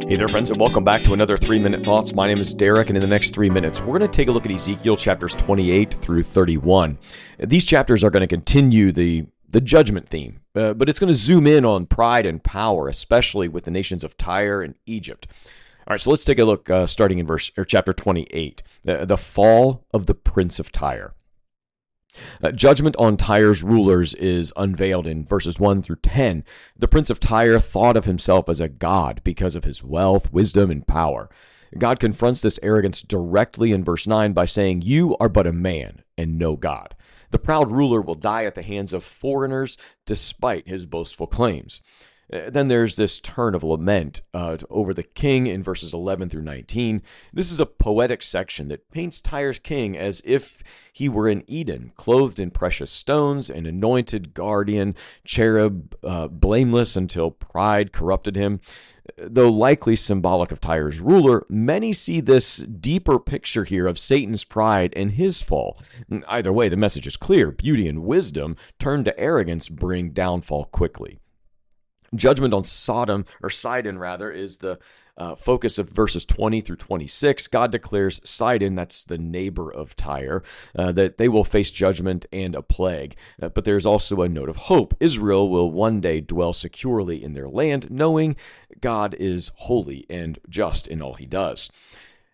Hey there, friends, and welcome back to another 3-Minute Thoughts. My name is Derek, and in the next 3 minutes, we're going to take a look at Ezekiel chapters 28 through 31. These chapters are going to continue the judgment theme, but it's going to zoom in on pride and power, especially with the nations of Tyre and Egypt. All right, so let's take a look starting in chapter 28, the fall of the prince of Tyre. Judgment on Tyre's rulers is unveiled in verses 1 through 10. The prince of Tyre thought of himself as a god because of his wealth, wisdom, and power. God confronts this arrogance directly in verse 9 by saying, "You are but a man and no God." The proud ruler will die at the hands of foreigners despite his boastful claims. Then there's this turn of lament over the king in verses 11 through 19. This is a poetic section that paints Tyre's king as if he were in Eden, clothed in precious stones, an anointed guardian cherub, blameless until pride corrupted him. Though likely symbolic of Tyre's ruler, many see this deeper picture here of Satan's pride and his fall. Either way, the message is clear. Beauty and wisdom turned to arrogance bring downfall quickly. Judgment on Sidon is the focus of verses 20 through 26. God declares Sidon, that's the neighbor of Tyre, that they will face judgment and a plague. But there's also a note of hope. Israel will one day dwell securely in their land, knowing God is holy and just in all he does.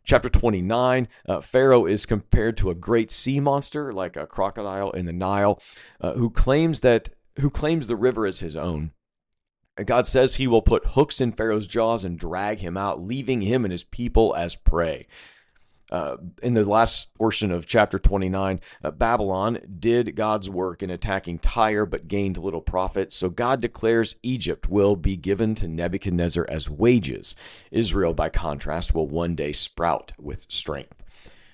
Chapter 29, Pharaoh is compared to a great sea monster, like a crocodile in the Nile, who claims the river as his own. God says he will put hooks in Pharaoh's jaws and drag him out, leaving him and his people as prey. In the last portion of chapter 29, Babylon did God's work in attacking Tyre but gained little profit, so God declares Egypt will be given to Nebuchadnezzar as wages. Israel, by contrast, will one day sprout with strength.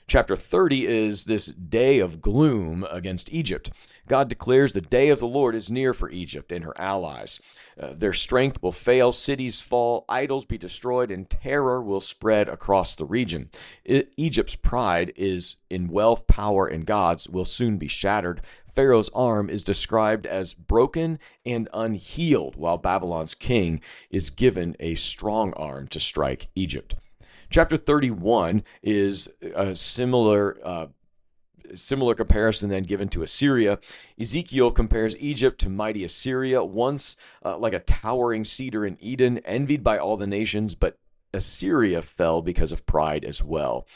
Chapter 30 is this day of gloom against Egypt. God declares the day of the Lord is near for Egypt and her allies. Their strength will fail, cities fall, idols be destroyed, and terror will spread across the region. Egypt's pride is in wealth, power, and gods will soon be shattered. Pharaoh's arm is described as broken and unhealed, while Babylon's king is given a strong arm to strike Egypt. Chapter 31 is a similar comparison then given to Assyria. Ezekiel compares Egypt to mighty Assyria, once like a towering cedar in Eden, envied by all the nations, but Assyria fell because of pride as well.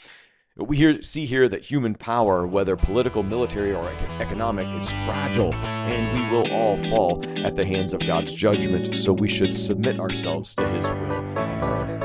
We see here that human power, whether political, military, or economic, is fragile, and we will all fall at the hands of God's judgment, so we should submit ourselves to his will.